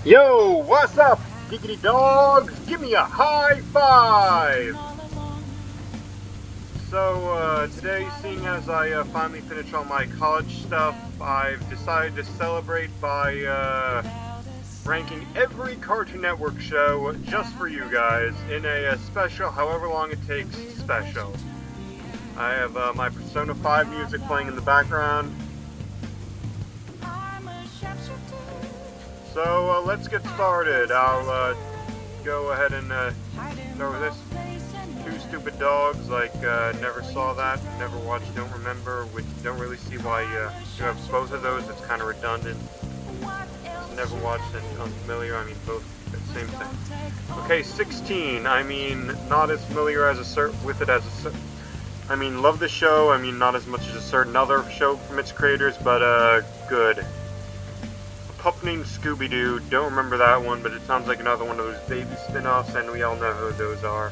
Yo, what's up, giggity dogs? Give me a high five! So, today, seeing as I finally finished all my college stuff, I've decided to celebrate by ranking every Cartoon Network show just for you guys in a special, however long it takes, special. I have my Persona 5 music playing in the background. So, let's get started. I'll go ahead and start with this. Two stupid dogs, never saw that, never watched, don't remember, which don't really see why you have both of those. It's kind of redundant. Never watched and unfamiliar. I mean, both the same thing. Okay, 16. I mean, not as familiar as with it as I mean, love the show. I mean, not as much as a certain other show from its creators, but good. A pup named Scooby-Doo. Don't remember that one, but it sounds like another one of those baby spin-offs, and we all know who those are.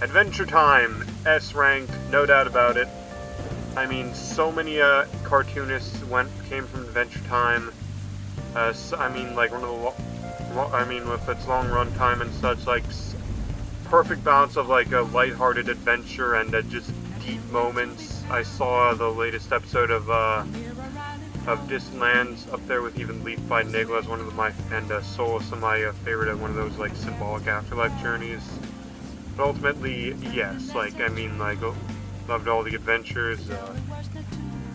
Adventure Time, S rank, no doubt about it. I mean, so many cartoonists came from Adventure Time. I mean, like one of the, with its long run time and such, like perfect balance of like a lighthearted adventure and just deep moments. I saw the latest episode of Distant Lands up there with even Leaf by Nigla as one of my Solus, my favorite, one of those like symbolic afterlife journeys. But ultimately, yes, loved all the adventures,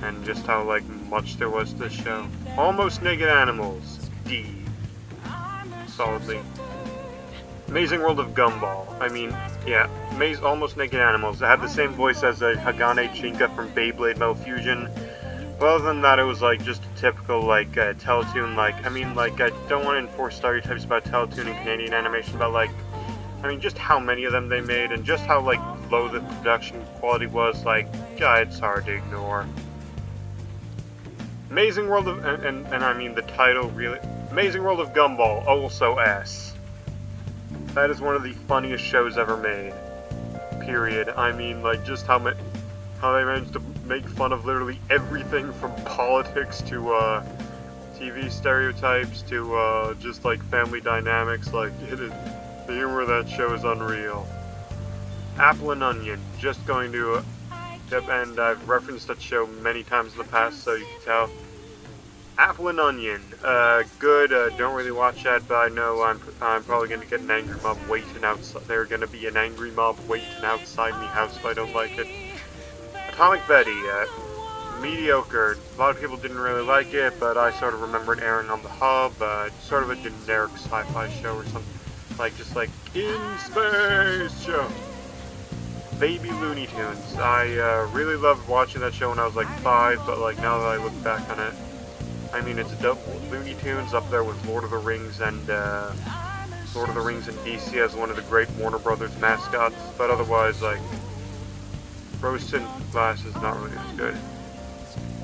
and just how, much there was to the show. Almost Naked Animals, D. Solidly. Amazing World of Gumball. I mean, yeah, Almost Naked Animals. It had the same voice as Hagane Chinka from Beyblade Metal Fusion. But other than that, it was, just a typical, Teletoon, I don't want to enforce stereotypes about Teletoon and Canadian animation, but, just how many of them they made, and just how, low the production quality was, it's hard to ignore. Amazing World of, and I mean the title really, Amazing World of Gumball, also S. That is one of the funniest shows ever made. Period. I mean, just how they managed to make fun of literally everything from politics to, TV stereotypes to, just, family dynamics, the humor of that show is unreal. Apple and Onion, just going to, and I've referenced that show many times in the past, so you can tell. Apple and Onion, good, don't really watch that, but I know I'm probably going to get an angry mob waiting outside. There's going to be an angry mob waiting outside my house if I don't like it. Atomic Betty, mediocre. A lot of people didn't really like it, but I sort of remember it airing on the Hub, sort of a generic sci-fi show or something. Just in space show. Baby Looney Tunes. I really loved watching that show when I was 5, but now that I look back on it, I mean, it's dope. Looney Tunes up there with Lord of the Rings and DC as one of the great Warner Brothers mascots, but otherwise Rose-Tinted Glass is not really as good.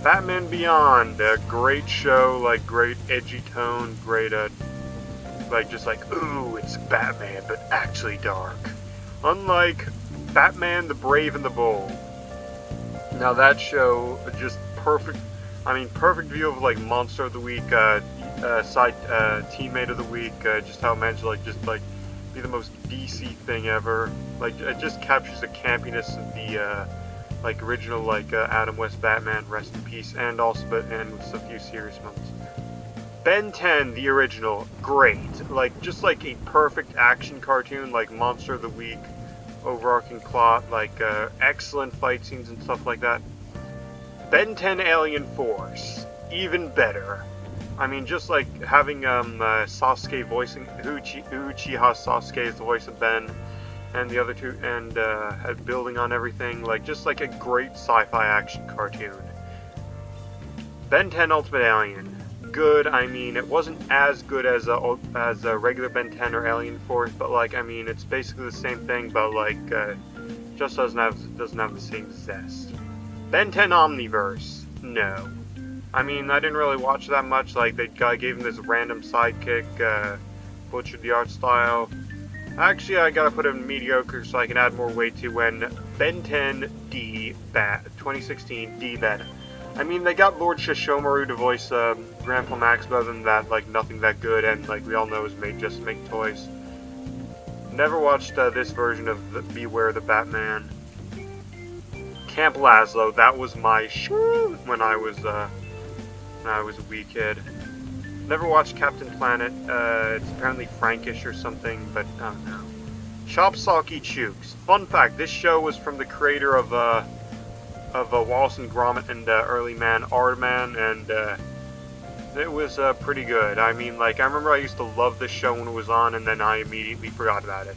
Batman Beyond, a great show, great edgy tone, great ooh, it's Batman, but actually dark. Unlike Batman the Brave and the Bold. Now that show, just perfect view of Monster of the Week, teammate of the week, just how it managed to be the most DC thing ever. It just captures the campiness of the, original, Adam West Batman, rest in peace, and with a few serious moments. Ben 10, the original, great. Just a perfect action cartoon, Monster of the Week, overarching plot, excellent fight scenes and stuff like that. Ben 10 Alien Force, even better. I mean, just having Sasuke voicing Uchiha Sasuke is the voice of Ben, and the other two, and building on everything, just a great sci-fi action cartoon. Ben 10 Ultimate Alien. Good. I mean, it wasn't as good as a regular Ben 10 or Alien Force, but it's basically the same thing, but just doesn't have the same zest. Ben 10 Omniverse, no. I mean, I didn't really watch that much. The guy gave him this random sidekick, butchered the art style. Actually, I gotta put it in mediocre so I can add more weight to when Ben 10 D Bat 2016 D Beta. I mean, they got Lord Shishomaru to voice Grandpa Max, but other than that, like, nothing that good, and like we all know is made just to make toys. Never watched this version of Beware the Batman. Camp Lazlo, that was my when I was a wee kid. Never watched Captain Planet. It's apparently Frankish or something, but I don't know. Chopsaki Chooks. Fun fact: this show was from the creator of Wallace and Gromit and Early Man, Aardman, and it was pretty good. I mean, like, I remember I used to love this show when it was on, and then I immediately forgot about it.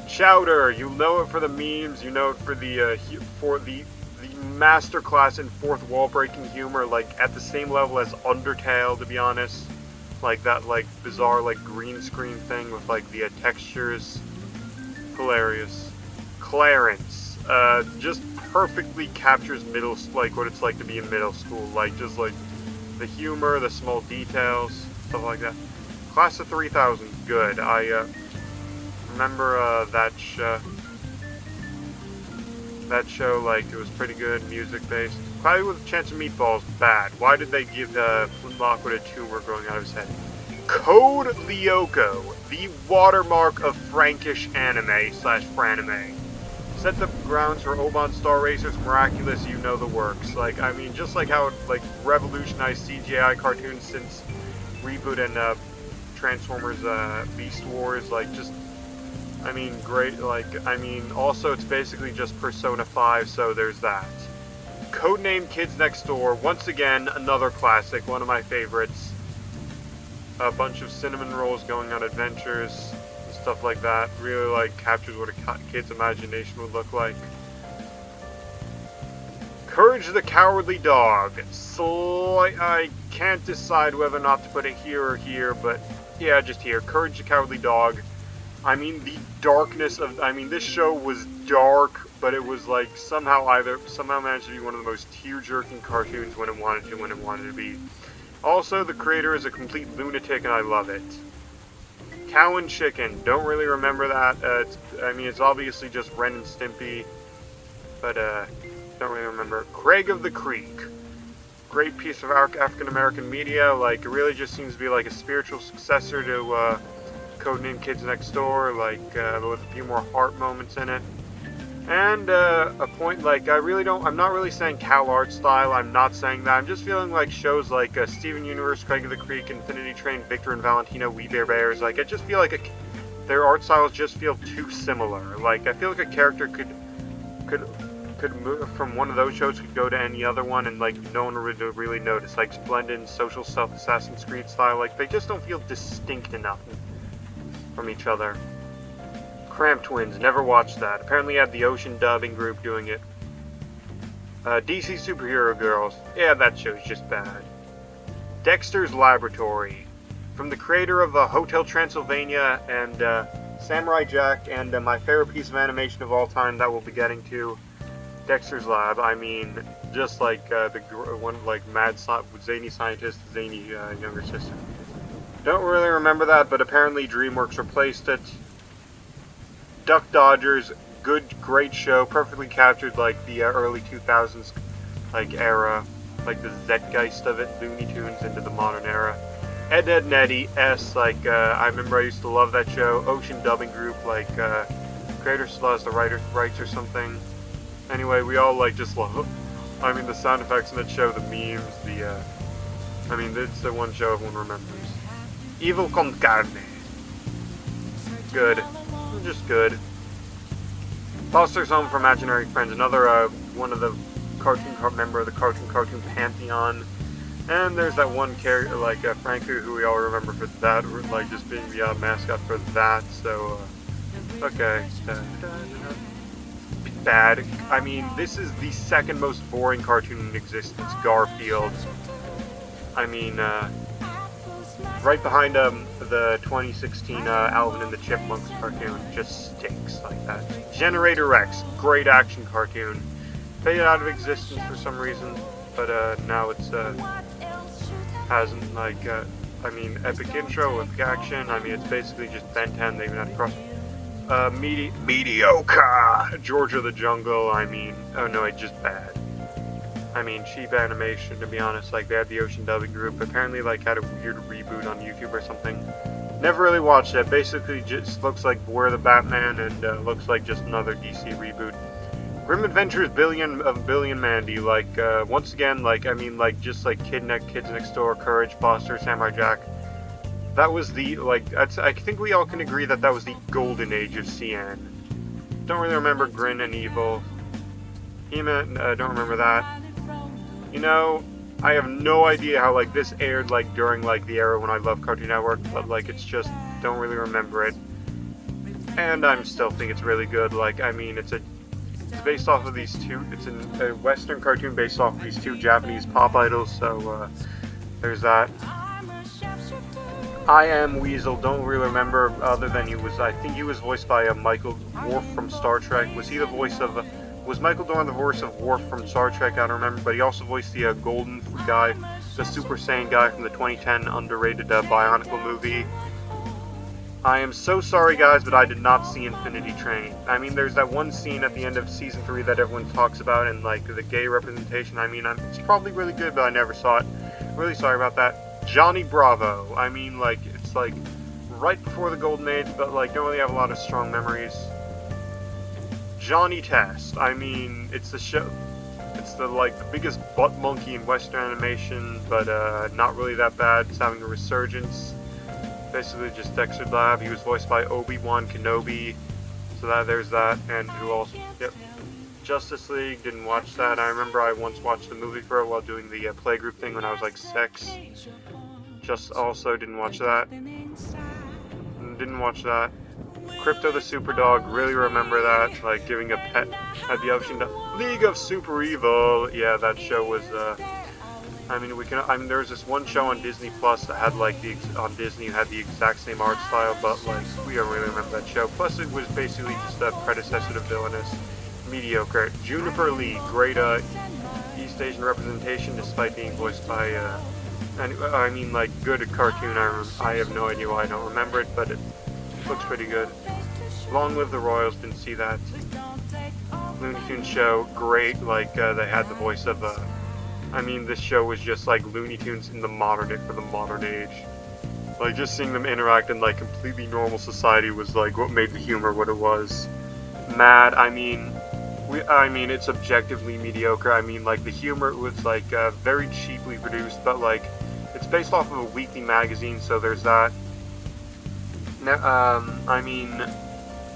Chowder, you know it for the memes, you know it for the masterclass in fourth wall breaking humor, like at the same level as Undertale, to be honest. Like that, like bizarre, like green screen thing with like the textures. Hilarious. Clarence, just perfectly captures like what it's like to be in middle school, like just like the humor, the small details, stuff like that. Class of 3000, good. I remember that show, like, it was pretty good, music-based. Probably with a Chance of Meatballs, bad. Why did they give Flint Lockwood a tumor growing out of his head? Code Lyoko, the watermark of Frankish anime/franime. Set the grounds for Oban Star Racer's Miraculous, you know the works. Like, I mean, just like how it, like, revolutionized CGI cartoons since Reboot and, Transformers, Beast Wars, like, just, I mean, great, like, I mean, also it's basically just Persona 5, so there's that. Codename Kids Next Door, once again, another classic, one of my favorites. A bunch of cinnamon rolls going on adventures, and stuff like that. Really, like, captures what a kid's imagination would look like. Courage the Cowardly Dog. I can't decide whether or not to put it here or here, but yeah, just here. Courage the Cowardly Dog. I mean, the darkness of, I mean, this show was dark, but it was like somehow managed to be one of the most tear-jerking cartoons when it wanted to be. Also, the creator is a complete lunatic, and I love it. Cow and Chicken. Don't really remember that. It's obviously just Ren and Stimpy, but don't really remember. Craig of the Creek. Great piece of African-American media. Like, it really just seems to be like a spiritual successor to Codename Kids Next Door, like, with a few more heart moments in it. And, a point, like, I'm not really saying Cal art style, I'm not saying that, I'm just feeling like shows like, Steven Universe, Craig of the Creek, Infinity Train, Victor and Valentino, We Bare Bears, like, I just feel like their art styles just feel too similar. Like, I feel like a character could move from one of those shows, could go to any other one, and, like, no one would really notice. Like, Splendid and Social Self Assassin's Creed style, like, they just don't feel distinct enough from each other. Cramp Twins, never watched that. Apparently had the Ocean dubbing group doing it. DC Superhero Girls, yeah, that show's just bad. Dexter's Laboratory, from the creator of Hotel Transylvania and Samurai Jack, and my favorite piece of animation of all time that we'll be getting to, Dexter's Lab. I mean, just like the one, like mad zany scientist, zany younger sister. Don't really remember that, but apparently DreamWorks replaced it. Duck Dodgers, great show, perfectly captured like the early 2000s like era, like the Zeitgeist of it, Looney Tunes into the modern era. Ed, Edd n Eddy, like I remember I used to love that show. Ocean dubbing group, like creator still has the rights or something. Anyway, we all like just love it. I mean, the sound effects in that show, the memes, I mean, it's the one show everyone remembers. Evil con Carne. Good. Just good. Foster's Home for Imaginary Friends, another one of the member of the cartoon pantheon. And there's that one character like Franku, who we all remember for that, like just being the mascot for that. So okay, bad. I mean, this is the second most boring cartoon in existence. Garfield. I mean, right behind the 2016 Alvin and the Chipmunks cartoon, just stinks like that. Generator X, great action cartoon. Faded out of existence for some reason, but now it's hasn't like I mean, epic intro, epic action. I mean, it's basically just Ben 10. They even had to cross. Mediocre. Georgia the Jungle. I mean, oh no, it's just bad. I mean, cheap animation, to be honest. Like, they had the Ocean W group. Apparently, like, had a weird reboot on YouTube or something. Never really watched it. Basically, just looks like Where the Batman, and looks like just another DC reboot. Grim Adventures Billy and Mandy. Like, once again, like, I mean, like, just like Kids Next Door, Courage, Foster, Samurai Jack. That was the, like, I think we all can agree that that was the golden age of CN. Don't really remember Grin and Evil. He-Man, don't remember that. You know, I have no idea how, like, this aired, like, during, like, the era when I loved Cartoon Network, but, like, it's just, don't really remember it. And I still think it's really good. Like, I mean, it's based off of these two, it's a Western cartoon based off of these two Japanese pop idols, so, there's that. I Am Weasel, don't really remember, other than I think he was voiced by Michael Worf from Star Trek. Was he the voice of, was Michael Dorn the voice of Worf from Star Trek? I don't remember, but he also voiced the Golden guy, the Super Saiyan guy from the 2010 underrated Bionicle movie. I am so sorry, guys, but I did not see Infinity Train. I mean, there's that one scene at the end of Season 3 that everyone talks about, and, like, the gay representation. I mean, it's probably really good, but I never saw it. Really sorry about that. Johnny Bravo. I mean, like, it's, like, right before the Golden Age, but, like, don't really have a lot of strong memories. Johnny Test. I mean, it's the show. It's the biggest butt monkey in Western animation, but not really that bad. It's having a resurgence. Basically just Dexter Lab. He was voiced by Obi-Wan Kenobi. So there's that. And who else? Yep. Justice League. Didn't watch that. I remember I once watched the movie for it while doing the playgroup thing when I was like 6. Just also didn't watch that. Didn't watch that. Crypto the Super Dog, really remember that, like giving a pet at the Ocean League of Super Evil. Yeah, that show was, I mean, there was this one show on Disney Plus that had, like, on Disney had the exact same art style, but, like, we don't really remember that show. Plus, it was basically just a predecessor to Villainous. Mediocre. Juniper Lee, great, East Asian representation, despite being voiced by, I mean, like, good cartoon. I have no idea why I don't remember it, but it looks pretty good. Long Live the Royals, didn't see that. Looney Tunes show, great, like, they had the voice of, I mean, this show was just like Looney Tunes in the modern age. Like, just seeing them interact in, like, completely normal society was, like, what made the humor what it was. Mad, I mean, it's objectively mediocre. I mean, like, the humor was, like, very cheaply produced, but, like, it's based off of a weekly magazine, so there's that. I mean,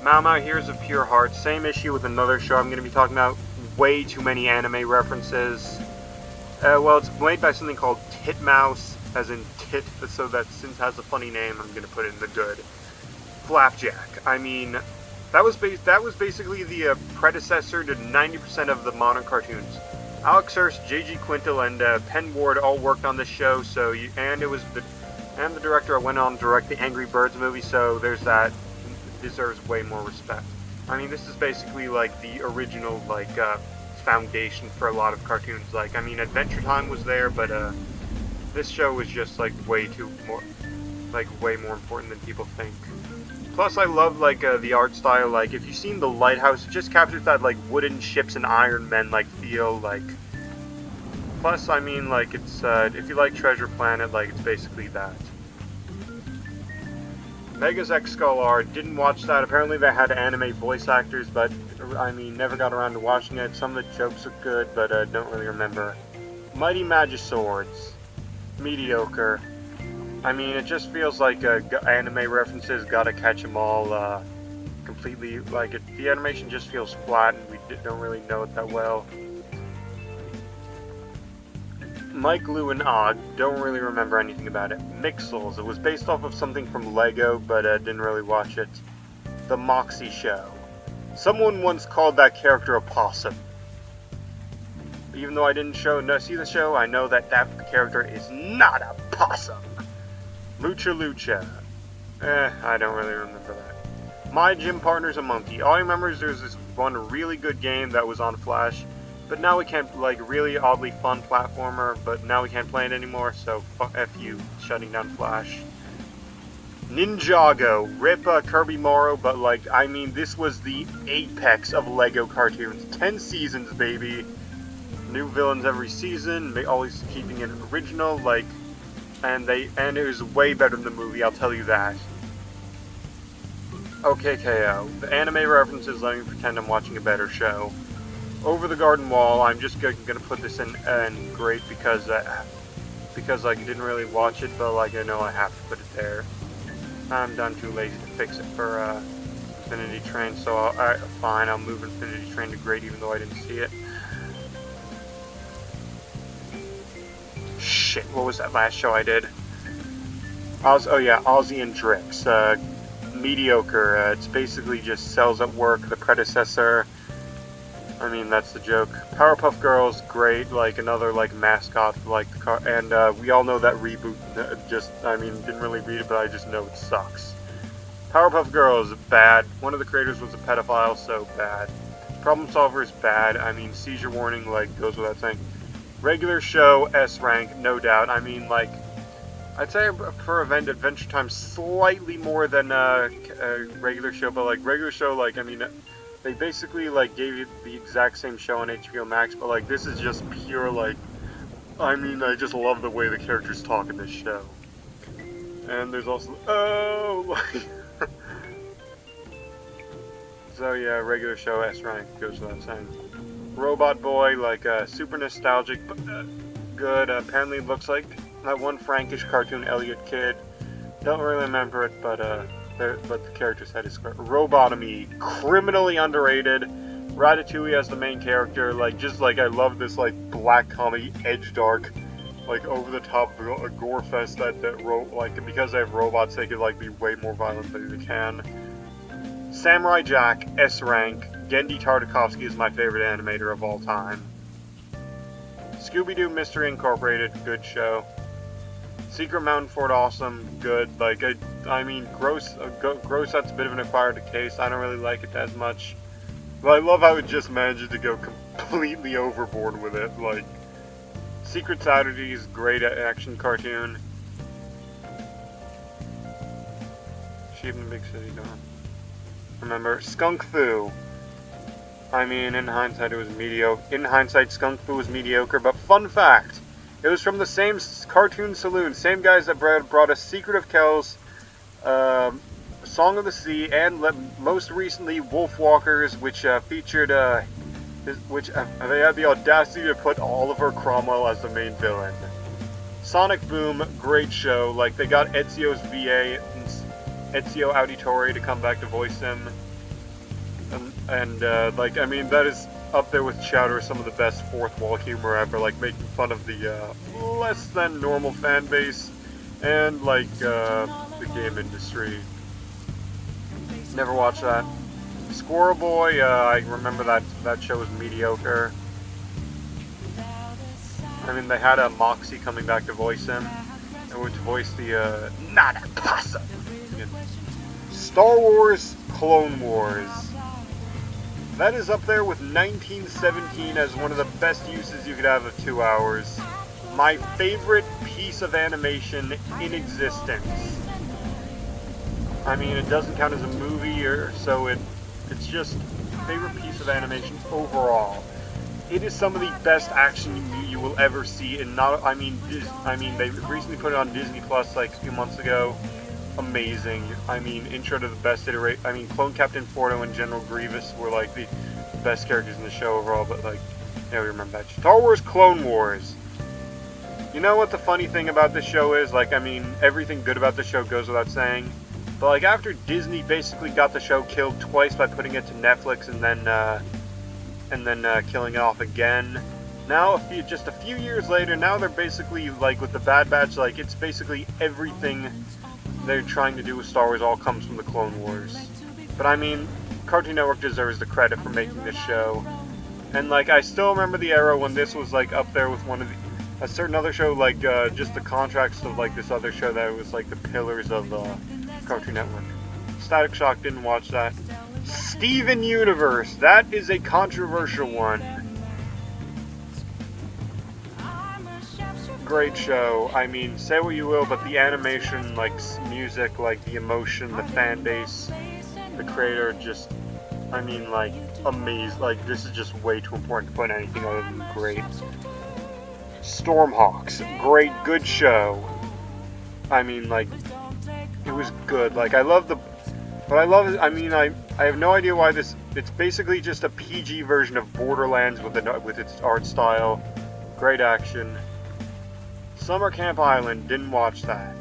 Mama, Heroes of Pure Heart, same issue with another show I'm going to be talking about. Way too many anime references. Well, it's made by something called Titmouse, as in tit, so that since it has a funny name, I'm going to put it in the good. Flapjack. I mean, that was basically the predecessor to 90% of the modern cartoons. Alex Hurst, J.G. Quintel, and Penn Ward all worked on this show, so and the director went on to direct the Angry Birds movie, so there's that. It deserves way more respect. I mean, this is basically, like, the original, like, foundation for a lot of cartoons. Like, I mean, Adventure Time was there, but, this show was just, like, way more important than people think. Plus, I love, like, the art style. Like, if you've seen The Lighthouse, it just captures that, like, wooden ships and Iron Men, like, feel, like... Plus, I mean, like, it's, if you like Treasure Planet, like, it's basically that. Megas X Skull Art, didn't watch that. Apparently they had anime voice actors, but, I mean, never got around to watching it. Some of the jokes are good, but, don't really remember. Mighty Magiswords, mediocre. I mean, it just feels like, anime references, gotta catch them all, completely, like, the animation just feels flat, and we don't really know it that well. Mike, Lou, and Og, don't really remember anything about it. Mixels, it was based off of something from Lego, but didn't really watch it. The Moxie Show. Someone once called that character a possum. Even though I didn't see the show, I know that character is not a possum. Lucha Lucha. I don't really remember that. My Gym Partner's a Monkey. All I remember is there's this one really good game that was on Flash, but now we can't, like, really oddly fun platformer, but now we can't play it anymore, so F you, shutting down Flash. Ninjago, rip Kirby Morrow, but, like, I mean, this was the apex of Lego cartoons. 10 seasons, baby. new villains every season, always keeping it original, like, and it was way better than the movie, I'll tell you that. Okay, KO. The anime references let me pretend I'm watching a better show. Over the Garden Wall, I'm just gonna put this in great because like, I didn't really watch it, but like, I know I have to put it there. I'm done too lazy to fix it for Infinity Train, so fine, I'll move Infinity Train to great even though I didn't see it. Shit, what was that last show I did? Oh yeah, Ozzy and Drix. Mediocre. It's basically just Cells at Work, the predecessor. I mean, that's the joke. Powerpuff Girls, great, like another like mascot for like the car, and we all know that reboot. Didn't really read it, but I just know it sucks. Powerpuff Girls, bad. One of the creators was a pedophile, so bad. Problem Solver is bad. I mean, Seizure Warning like goes without saying. Regular show, S rank, no doubt. I mean, like, I'd say for Adventure Time slightly more than a regular show, but like regular show, like, I mean, they basically like gave you the exact same show on HBO Max, but like this is just pure like, I mean, I just love the way the characters talk in this show. And there's also like so yeah, regular show S rank goes without saying. Robot Boy, like super nostalgic, but good. Apparently, looks like that one Frankish cartoon Elliot Kid. Don't really remember it, but the character said it's Robotomy, criminally underrated. Ratatouille as the main character, like just like I love this like black comedy, edge dark, like over the top gore fest that like because they have robots, they could like be way more violent than they can. Samurai Jack, S rank. Gendy Tartakovsky is my favorite animator of all time. Scooby-Doo Mystery Incorporated, good show. Secret Mountain Fort, awesome, good. Like, I mean, Gross that's a bit of an acquired taste. I don't really like it as much. But I love how it just manages to go completely overboard with it. Like, Secret Saturdays, great action cartoon. Sheep in the Big City, gone. Remember, Skunk Fu. I mean, in hindsight, it was mediocre. In hindsight, Skunk Fu was mediocre, but fun fact, it was from the same cartoon saloon, same guys that brought us Secret of Kells, Song of the Sea, and most recently, Wolfwalkers, which featured, they had the audacity to put Oliver Cromwell as the main villain. Sonic Boom, great show. Like, they got Ezio's VA, Ezio Auditore, to come back to voice him. And like, I mean, that is up there with Chowder, some of the best fourth wall humor ever, like making fun of the less than normal fan base and like the game industry. Never watched that. Squirrel Boy, I remember that show was mediocre. I mean, they had Moxie coming back to voice him, and would voice the not impossible. Star Wars Clone Wars. That is up there with 1917 as one of the best uses you could have of 2 hours. My favorite piece of animation in existence. I mean, it doesn't count as a movie, or so it's just favorite piece of animation overall. It is some of the best action you will ever see, and they recently put it on Disney Plus like a few months ago. Amazing. I mean, intro to the best iteration. I mean, Clone Captain Fordo and General Grievous were like the best characters in the show overall, but like, yeah, we remember that. Star Wars Clone Wars. You know what the funny thing about this show is? Like, I mean, everything good about the show goes without saying, but like after Disney basically got the show killed twice by putting it to Netflix and then killing it off again. Now, just a few years later, now they're basically like with the Bad Batch, like it's basically everything they're trying to do with Star Wars all comes from the Clone Wars. But I mean, Cartoon Network deserves the credit for making this show. And like, I still remember the era when this was like up there with a certain other show, like just the contracts of like this other show that was like the pillars of Cartoon Network. Static Shock, didn't watch that. Steven Universe, that is a controversial one. Great show. I mean, say what you will, but the animation, like music, like the emotion, the fan base, the creator, just I mean, like, amazing. Like, this is just way too important to put anything other than great. Stormhawks, great, good show. I mean, like, it was good. Like, I love the... What I love is, I mean, I have no idea why this... It's basically just a PG version of Borderlands with its art style. Great action. Summer Camp Island, didn't watch that.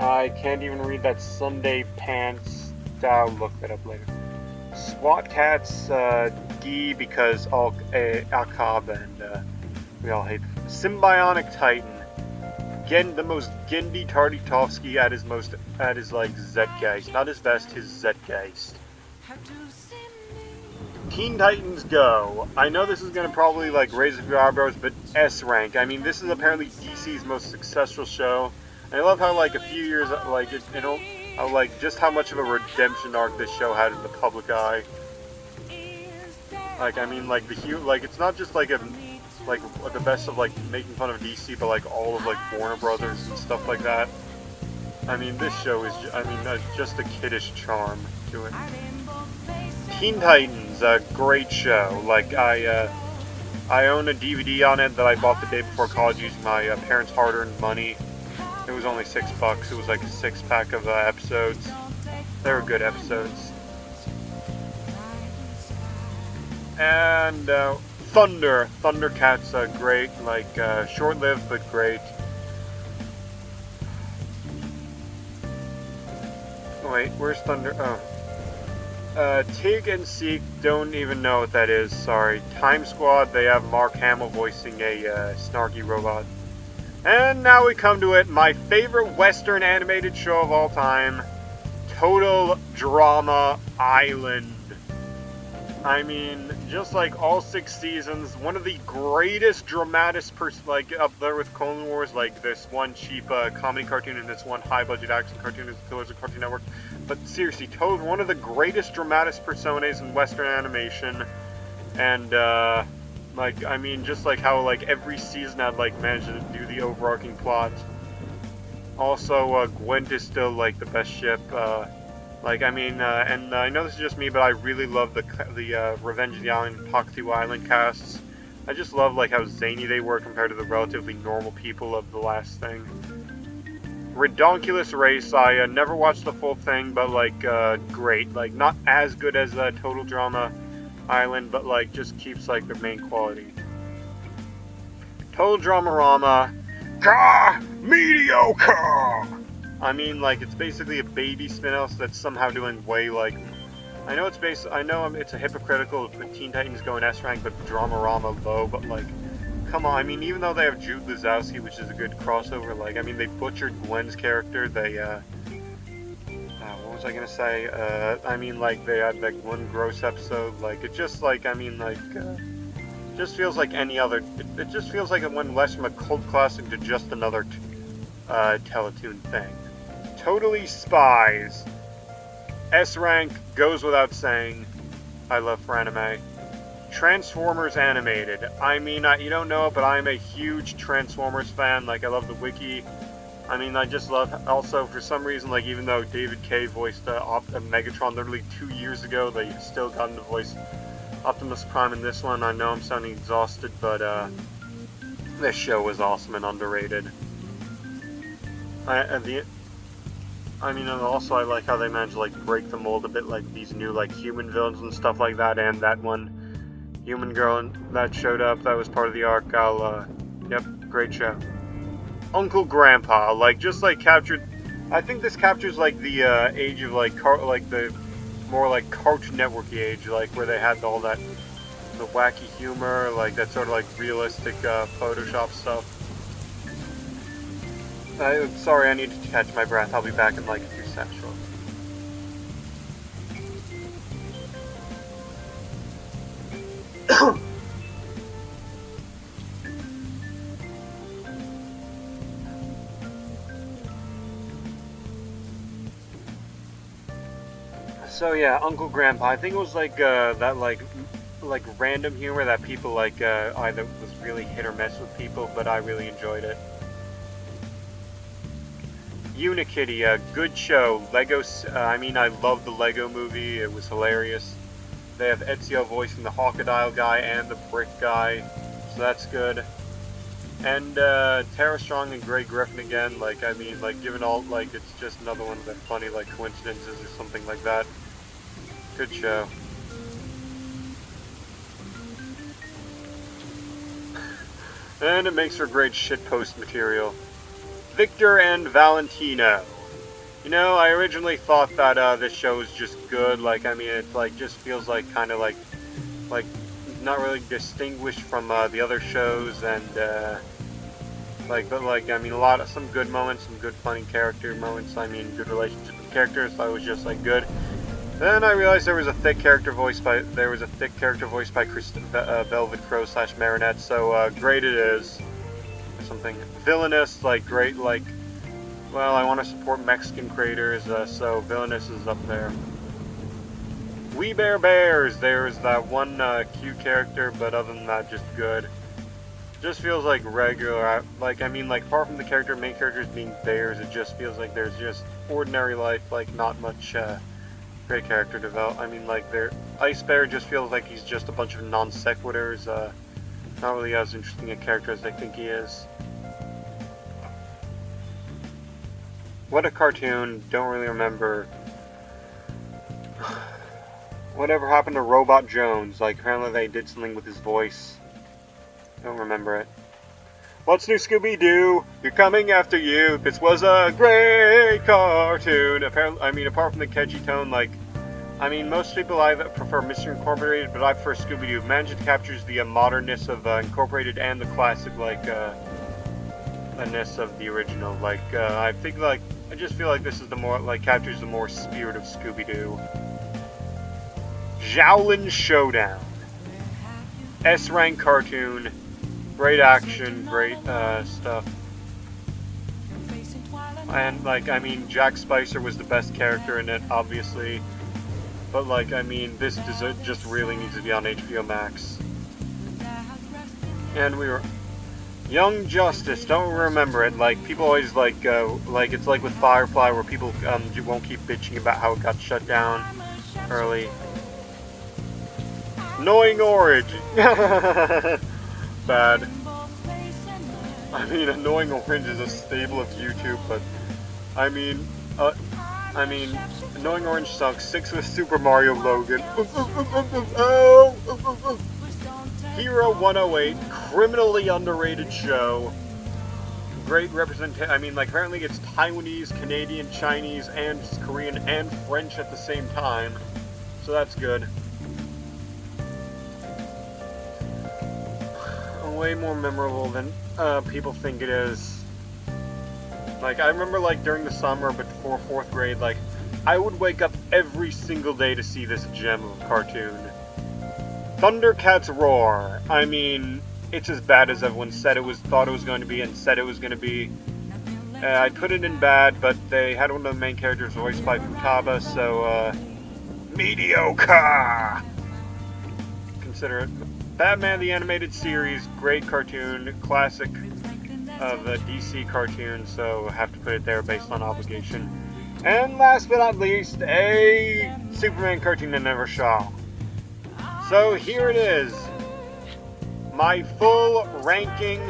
I can't even read that Sunday Pants. I'll look that up later. SWAT Cats, Gee, because Akab and we all hate Symbionic Titan. The most Gendy Tartakovsky at his like Zeitgeist. Not his best, his Zeitgeist. Teen Titans Go. I know this is gonna probably like raise a few eyebrows, but S rank. I mean, this is apparently DC's most successful show. And I love how like a few years like like just how much of a redemption arc this show had in the public eye. Like I mean, like it's not just like the best of like making fun of DC, but like all of like Warner Brothers and stuff like that. I mean, this show is just a kiddish charm to it. Teen Titans, a great show. Like I own a DVD on it that I bought the day before college using my parents' hard-earned money. It was only $6. It was like a 6-pack of episodes. They were good episodes. And Thundercats, great. Like short-lived but great. Wait, where's Thunder? Oh. Tig and Seek, don't even know what that is, sorry. Time Squad, they have Mark Hamill voicing a snarky robot. And now we come to it, my favorite Western animated show of all time, Total Drama Island. I mean, just like all 6 seasons, one of the greatest dramatists, like up there with Clone Wars, like this one cheap comedy cartoon and this one high-budget action cartoon is Pillars of Cartoon Network. But seriously, Total, one of the greatest dramatis personae in Western animation, and like I mean, just like how like every season I'd like managed to do the overarching plot. Also, Gwent is still like the best ship. Like, I mean, and I know this is just me, but I really love the Revenge of the Island and Paktu Island casts. I just love, like, how zany they were compared to the relatively normal people of the last thing. Redonkulous Race, I never watched the full thing, but, like, great. Like, not as good as Total Drama Island, but, like, just keeps, like, the main quality. Total Dramarama, mediocre! I mean, like, it's basically a baby spin-off that's somehow doing way, like... I know it's a hypocritical to put Teen Titans Go in S-Rank, but Dramarama low, but, like, come on. I mean, even though they have Jude Lazowski, which is a good crossover, like, I mean, they butchered Gwen's character, they, what was I gonna say? I mean, like, they had, like, one gross episode, like, it just, like, I mean, like, just feels like any other... It just feels like it went less from a cult classic to just another, Teletoon thing. Totally Spies. S-Rank goes without saying. I love for anime. Transformers Animated. I mean, you don't know it, but I'm a huge Transformers fan. Like, I love the wiki. I mean, I just love... Also, for some reason, like, even though David Kaye voiced Megatron literally 2 years ago, they still got him to voice Optimus Prime in this one. I know I'm sounding exhausted, but, this show was awesome and underrated. I mean, and also I like how they managed to, like, break the mold a bit, like, these new, like, human villains and stuff like that, and that one human girl that showed up, that was part of the arc. Yep, great show. Uncle Grandpa, like, just, like, captured, I think this captures, like, the, age of, like, the more, like, Cartoon Network-y age, like, where they had all that, the wacky humor, like, that sort of, like, realistic, Photoshop stuff. Sorry, I need to catch my breath. I'll be back in like a few seconds. So yeah, Uncle Grandpa. I think it was like that like random humor that people like either was really hit or miss with people, but I really enjoyed it. Unikitty, a good show. I love the Lego movie. It was hilarious. They have Ezio voicing the Hawkadile guy and the Brick guy, so that's good. And Tara Strong and Grey Griffin again. Given all, it's just another one of the funny, coincidences or something like that. Good show. And it makes for great shitpost material. Victor and Valentino. You know, I originally thought that this show was just good. It just feels kind of not really distinguished from the other shows, and some good moments, some good funny character moments. Good relationship with characters. So it was just good. Then I realized there was a thick character voiced by Velvet Crow / Marinette. So great it is. Or something villainous, great, well, I want to support Mexican creators, so Villainous is up there. We Bear Bears, there's that one cute character, but other than that, just good. Just feels like regular, apart from the main characters being bears, it just feels like there's just ordinary life, not much great character development. Their Ice Bear just feels like he's just a bunch of non sequiturs, not really as interesting a character as I think he is. What a cartoon, don't really remember. Whatever happened to Robot Jones? Apparently they did something with his voice. Don't remember it. What's new, Scooby-Doo? We're coming after you. This was a great cartoon. Apparently, apart from the catchy tone, most people either prefer Mr. Incorporated, but I prefer Scooby-Doo. It captures the modernness of Incorporated and the classic, ness of the original. I just feel like this is the more, captures the more spirit of Scooby-Doo. Xiaolin Showdown. S-rank cartoon. Great action, great stuff. And, Jack Spicer was the best character in it, obviously. But, this just really needs to be on HBO Max. And we were... Young Justice, don't remember it. People always, it's like with Firefly, where people won't keep bitching about how it got shut down early. Annoying Orange! Bad. Annoying Orange is a staple of YouTube, but... Annoying Orange sucks. 6 with Super Mario Logan. Hero 108, criminally underrated show. Great representation. Apparently it's Taiwanese, Canadian, Chinese, and Korean, and French at the same time. So that's good. Way more memorable than people think it is. I remember, during the summer before 4th grade, I would wake up every single day to see this gem of a cartoon. Thundercats Roar. It's as bad as everyone thought it was going to be and said it was going to be. I put it in bad, but they had one of the main characters voiced by Futaba, so, mediocre! Consider it. Batman the Animated Series, great cartoon, classic of the DC cartoon, so have to put it there based on obligation. And last but not least, a Superman cartoon I never saw. So here it is, my full ranking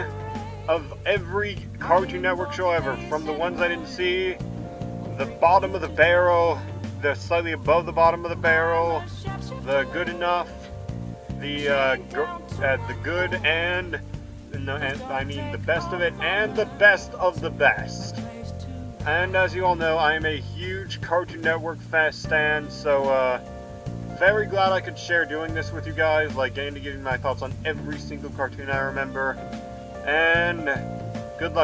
of every Cartoon Network show ever, from the ones I didn't see, the bottom of the barrel, the slightly above the bottom of the barrel, the good enough, the good and the best of it, and the best of the best. And as you all know, I am a huge Cartoon Network stan, so very glad I could share doing this with you guys, getting to give you my thoughts on every single cartoon I remember. And good luck.